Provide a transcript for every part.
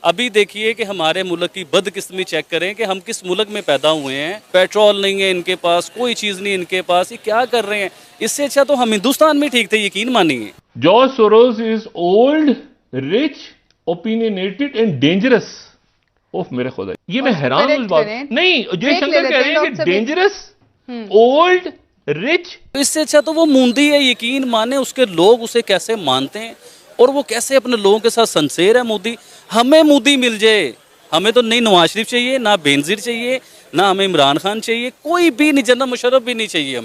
अभी देखिए कि हमारे मुल्क की बदकिस्मती चेक करें कि हम किस मुल्क में पैदा हुए हैं। पेट्रोल नहीं है इनके पास, कोई चीज़ नहीं इनके पास, ये क्या कर रहे हैं। इससे अच्छा तो हम हिंदुस्तान में ठीक थे, यकीन मानिए। George Soros is old, rich, opinionated and dangerous. ओह मेरे खुदा, ये मैं हैरान हूं इस बात। नहीं, जयशंकर कह रहे हैं कि डेंजरस, ओल्ड, रिच। इससे अच्छा तो वो मूंदी है, यकीन माने। उसके लोग उसे कैसे मानते हैं और वो कैसे अपने लोगों के साथ संसेर है मोदी। हमें मोदी मिल जाए, हमें तो नहीं नवाज शरीफ चाहिए, ना बेनजीर चाहिए, ना हमें इमरान खान चाहिए, कोई भी नहीं, जनरल मुशर्रफ भी नहीं चाहिए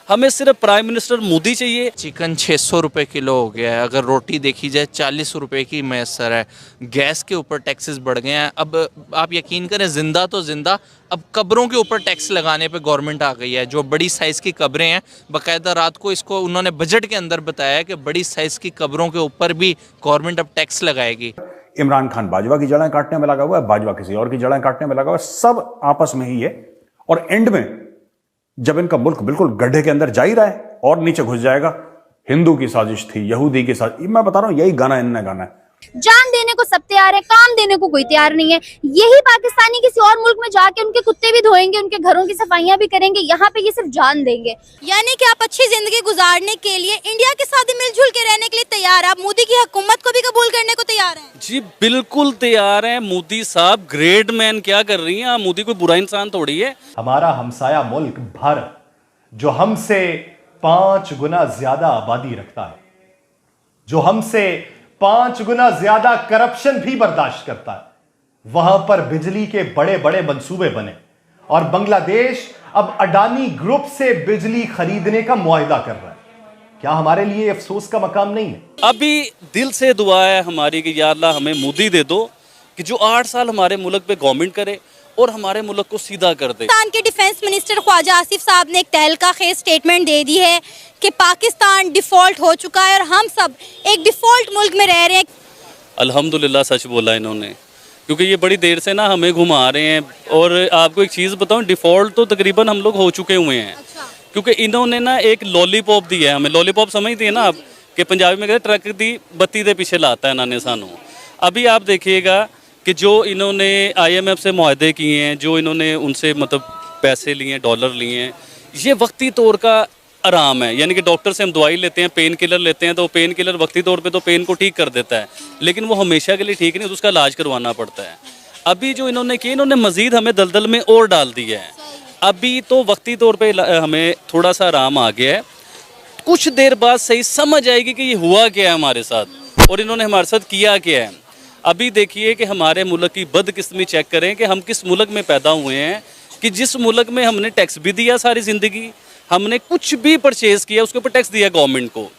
हमें सिर्फ प्राइम मिनिस्टर मोदी चाहिए। चिकन 600 रुपये किलो हो गया है, अगर रोटी देखी जाए 40 रुपये की मैसर है। गैस के ऊपर टैक्सेस बढ़ गए हैं। अब आप यकीन करें, जिंदा तो जिंदा, अब कब्रों के ऊपर टैक्स लगाने पे गवर्नमेंट आ गई है। जो बड़ी साइज़ की कब्रें हैं, बाकायदा रात को इसको उन्होंने बजट के अंदर बताया है कि बड़ी साइज़ की कब्रों के ऊपर भी गवर्नमेंट अब टैक्स लगाएगी। इमरान खान बाजवा की जड़ें काटने में लगा हुआ है, बाजवा किसी और की जड़ें काटने में लगा हुआ है, सब आपस में ही है। और एंड में जब इनका मुल्क बिल्कुल गड्ढे के अंदर जा ही रहा है और नीचे घुस जाएगा, हिंदू की साजिश थी, यहूदी की साजिश, मैं बता रहा हूं, यही गाना इनने गाना है। जान देने को सब तैयार है, काम देने को कोई तैयार नहीं है। यही पाकिस्तानी किसी और मुल्क में जाके उनके कुत्ते भी धोएंगे, उनके घरों की सफाइयां भी करेंगे, यहाँ पे ये सिर्फ जान देंगे। यानी कि आप अच्छी जिंदगी गुजारने के लिए इंडिया के साथ मिलजुल के रहने के लिए तैयार, आप मोदी की हुकूमत को भी कबूल करने को तैयार हैं? जी बिल्कुल तैयार हैं। मोदी साहब ग्रेट मैन क्या कर रही हैं। मोदी कोई बुरा इंसान थोड़ी है। हमारा हमसाया मुल्क भारत, जो हमसे 5 गुना ज्यादा आबादी रखता है, जो हमसे 5 गुना ज्यादा करप्शन भी बर्दाश्त करता है, वहां पर बिजली के बड़े बड़े मंसूबे बने और बांग्लादेश अब अडानी ग्रुप से बिजली खरीदने का मुआहिदा कर रहा है। क्या हमारे लिए अफसोस का मकाम नहीं है? अभी दिल से दुआ है हमारी कि या अल्लाह हमें मोदी दे दो कि जो 8 साल हमारे मुल्क पे गवर्नमेंट करे और हमारे मुल्क को सीधा कर दे। पाकिस्तान के डिफेंस मिनिस्टर ख्वाजा आसिफ साहब ने एक तहलका खेज स्टेटमेंट दे दी है कि पाकिस्तान डिफॉल्ट हो चुका है और हम सब एक डिफॉल्ट मुल्क में रह रहे हैं। अल्हम्दुलिल्लाह सच बोला इन्होंने, क्योंकि ये बड़ी देर से ना हमें घुमा रहे हैं। और आपको एक चीज़ बताऊं, डिफॉल्ट तो तकरीबन हम लोग हो चुके हुए हैं। क्योंकि इन्होंने ना एक लॉलीपॉप दी है हमें। लॉलीपॉप समझती है ना आप, कि पंजाबी में कहते ट्रक दी बत्ती दे पीछे लाता है इन्होंने सानू। अभी आप देखिएगा कि जो इन्होंने IMF से मुआहदे किए हैं, जो इन्होंने उनसे मतलब पैसे लिए हैं, डॉलर लिए हैं, ये वक्ती तौर का आराम है। यानी कि डॉक्टर से हम दवाई लेते हैं, पेन किलर लेते हैं, तो पेन किलर वक्ती तौर पे तो पेन को ठीक कर देता है, लेकिन वो हमेशा के लिए ठीक नहीं, उसका इलाज करवाना पड़ता है। अभी जो इन्होंने किया, इन्होंने मज़ीद हमें दलदल में और डाल दिया है। अभी तो वक्ती तौर पे हमें थोड़ा सा आराम आ गया है, कुछ देर बाद सही समझ आएगी कि ये हुआ क्या है हमारे साथ और इन्होंने हमारे साथ किया क्या है। अभी देखिए कि हमारे मुल्क की बदकिस्मती चेक करें कि हम किस मुल्क में पैदा हुए हैं, कि जिस मुल्क में हमने टैक्स भी दिया सारी ज़िंदगी, हमने कुछ भी परचेज़ किया उसके ऊपर टैक्स दिया गवर्नमेंट को,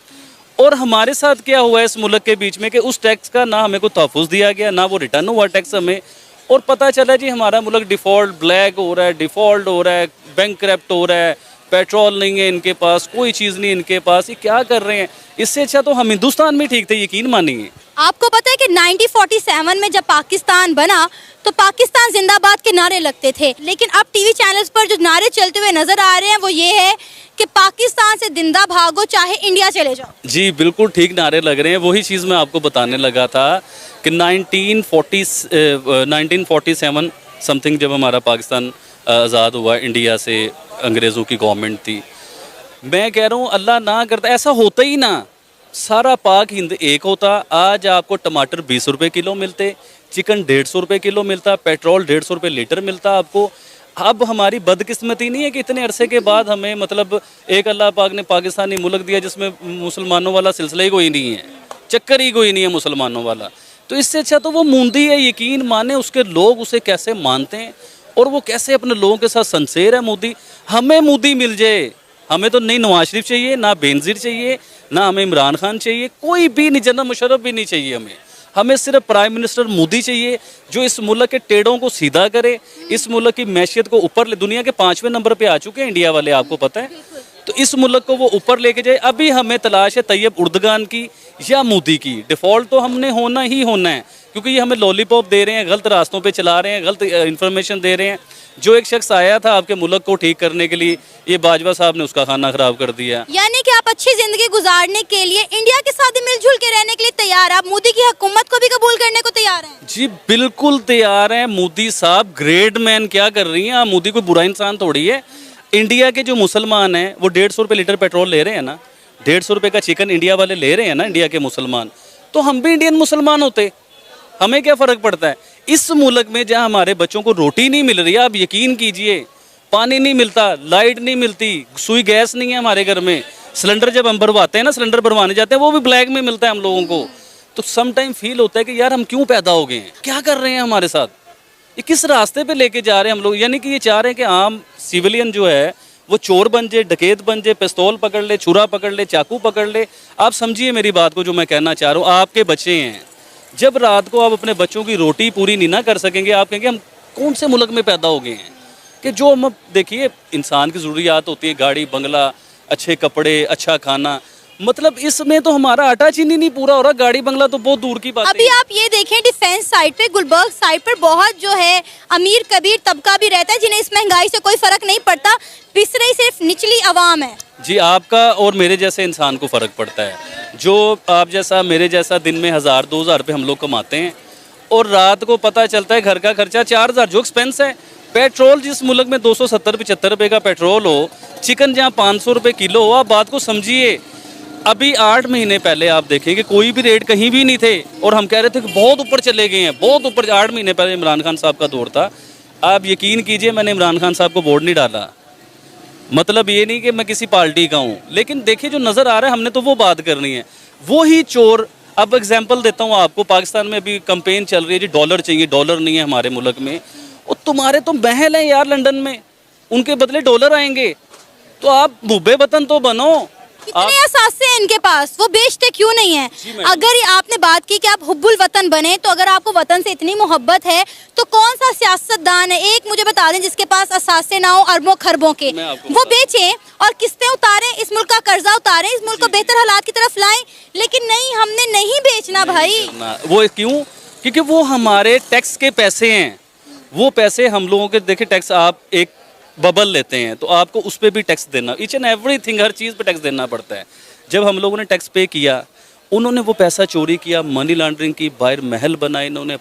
और हमारे साथ क्या हुआ है इस मुल्क के बीच में कि उस टैक्स का ना हमें कोई तहफ़्फ़ुज़ दिया गया, ना वो रिटर्न हुआ टैक्स हमें, और पता चला जी हमारा मुल्क डिफ़ॉल्ट ब्लैक हो रहा है, डिफ़ॉल्ट हो रहा है, बैंकक्रप्ट हो रहा है, पेट्रोल नहीं है इनके पास, कोई चीज़ नहीं इनके पास, ये क्या कर रहे हैं। इससे अच्छा तो हम हिंदुस्तान में ठीक थे, यकीन मानिए। आपको पता है कि 1947 में जब पाकिस्तान बना तो पाकिस्तान जिंदाबाद के नारे लगते थे, लेकिन अब टीवी चैनल्स पर जो नारे चलते हुए नजर आ रहे हैं वो ये है कि पाकिस्तान से जिंदा भागो चाहे इंडिया चले जाओ। जी बिल्कुल ठीक नारे लग रहे हैं। वही चीज़ मैं आपको बताने लगा था कि 1947 समथिंग जब हमारा पाकिस्तान आज़ाद हुआ इंडिया से, अंग्रेज़ों की गवर्नमेंट थी, मैं कह रहा हूँ अल्लाह ना करता ऐसा होता ही ना, सारा पाक हिंद एक होता। आज आपको टमाटर 20 रुपये किलो मिलते, चिकन 150 रुपये किलो मिलता, पेट्रोल 150 रुपये लीटर मिलता आपको। अब हमारी बदकिस्मती नहीं है कि इतने अरसे के बाद हमें मतलब एक अल्लाह पाक ने पाकिस्तानी मुल्क दिया जिसमें मुसलमानों वाला सिलसिला ही कोई नहीं है, चक्कर ही कोई नहीं है मुसलमानों वाला। तो इससे अच्छा तो वो मूंदी है, यकीन माने। उसके लोग उसे कैसे मानते हैं और वो कैसे अपने लोगों के साथ संसेर है मोदी। हमें मोदी मिल जाए, हमें तो नहीं नवाज शरीफ चाहिए, ना बेनजीर चाहिए, ना हमें इमरान खान चाहिए, कोई भी नहीं, जनरल मुशर्रफ भी नहीं चाहिए हमें सिर्फ प्राइम मिनिस्टर मोदी चाहिए, जो इस मुल्क के टेढ़ों को सीधा करे, इस मुल्क की मैशियत को ऊपर ले। दुनिया के 5वें नंबर पे आ चुके हैं इंडिया वाले, आपको पता है। तो इस मुल्क को वो ऊपर लेके जाए। अभी हमें तलाश है तैयब उर्दगान की या मोदी की। डिफ़ॉल्ट तो हमने होना ही होना है, क्योंकि ये हमें लॉलीपॉप दे रहे हैं, गलत रास्तों पे चला रहे हैं, गलत इन्फॉर्मेशन दे रहे हैं। जो एक शख्स आया था आपके मुल्क को ठीक करने के लिए, ये बाजवा साहब ने उसका खाना खराब कर दिया। यानी कि आप अच्छी जिंदगी गुजारने के लिए इंडिया के साथ ही मिलजुल के रहने के लिए तैयार हैं, आप मोदी की हुकूमत को भी कबूल करने को तैयार हैं? जी बिल्कुल तैयार हैं। मोदी साहब ग्रेट मैन क्या कर रही हैं आप? मोदी कोई बुरा इंसान थोड़ी है। इंडिया के जो मुसलमान हैं वो 150 रुपये लीटर पेट्रोल ले रहे हैं ना, 150 रुपये का चिकन इंडिया वाले ले रहे हैं ना, इंडिया के मुसलमान। तो हम भी इंडियन मुसलमान होते, हमें क्या फ़र्क पड़ता है? इस मुल्क में जहाँ हमारे बच्चों को रोटी नहीं मिल रही है, आप यकीन कीजिए, पानी नहीं मिलता, लाइट नहीं मिलती, सुई गैस नहीं है हमारे घर में, सिलेंडर जब हम भरवाते हैं ना, सिलेंडर भरवाने जाते हैं वो भी ब्लैक में मिलता है हम लोगों को। तो सम टाइम फील होता है कि यार हम क्यों पैदा हो गए हैं, क्या कर रहे हैं हमारे साथ, ये किस रास्ते पे लेके जा रहे हैं हम लोग। यानी कि ये चाह रहे हैं कि आम सिविलियन जो है वो चोर बन जाए, डकैत बन जाए, पिस्तौल पकड़ ले, छुरा पकड़ ले, चाकू पकड़ ले। आप समझिए मेरी बात को जो मैं कहना चाह रहा हूँ। आपके बच्चे हैं, जब रात को आप अपने बच्चों की रोटी पूरी नहीं ना कर सकेंगे, आप कहेंगे हम कौन से मुल्क में पैदा हो गए हैं। कि जो हम देखिए इंसान की ज़रूरियात होती है, गाड़ी बंगला, अच्छे कपड़े, अच्छा खाना, मतलब इसमें तो हमारा आटा चीनी नहीं पूरा हो रहा, गाड़ी बंगला तो बहुत दूर की बात है। अभी आप ये देखें डिफेंस साइड पे, गुलबर्ग साइड पर बहुत जो है अमीर कबीर तबका भी रहता है जिन्हें इस महंगाई से कोई फर्क नहीं पड़ता, पिस रही सिर्फ निचली आवाम है। जी आपका और मेरे जैसे इंसान को फ़र्क पड़ता है। जो आप जैसा मेरे जैसा दिन में 1000-2000 रुपये हम लोग कमाते हैं और रात को पता चलता है घर का खर्चा 4000, जो एक्सपेंस है। पेट्रोल जिस मुल्क में 270-75 रुपये का पेट्रोल हो, चिकन जहाँ 500 रुपये किलो हो, आप बात को समझिए। अभी 8 महीने पहले आप देखें कि कोई भी रेट कहीं भी नहीं थे और हम कह रहे थे कि बहुत ऊपर चले गए हैं, बहुत ऊपर। 8 महीने पहले इमरान खान साहब का दौर था। आप यकीन कीजिए मैंने इमरान खान साहब को वोट नहीं डाला, मतलब ये नहीं कि मैं किसी पार्टी का हूँ, लेकिन देखिए जो नज़र आ रहा है हमने तो वो बात करनी है। वो ही चोर, अब एग्जांपल देता हूँ आपको, पाकिस्तान में अभी कैंपेन चल रही है जी डॉलर चाहिए, डॉलर नहीं है हमारे मुल्क में। और तुम्हारे तो महल हैं यार लंदन में, उनके बदले डॉलर आएंगे, तो आप मुब्बे वतन तो बनो। कितने असासे हैं इनके पास, वो बेचते क्यों नहीं है? अगर आपने बात की कि आप हुब्बुल वतन बने, तो अगर आपको वतन से इतनी मोहब्बत है तो कौन सा सियासतदान है, एक मुझे बता दें जिसके पास असासे ना हो अरबों खरबों के, वो बेचें और किस्तें उतारें, इस मुल्क का कर्जा उतारें, इस मुल्क को बेहतर हालात की तरफ लाएं। लेकिन नहीं, हमने नहीं बेचना भाई। वो क्यों? क्योंकि वो हमारे टैक्स के पैसे हैं, वो पैसे हम लोगों के। देखिए टैक्स आप एक बबल लेते हैं तो आपको उस पर भी टैक्स देना, ईच एंड एवरीथिंग, हर चीज़ पे टैक्स देना पड़ता है। जब हम लोगों ने टैक्स पे किया, उन्होंने वो पैसा चोरी किया, मनी लॉन्ड्रिंग की, बाहर महल बनाए इन्होंने।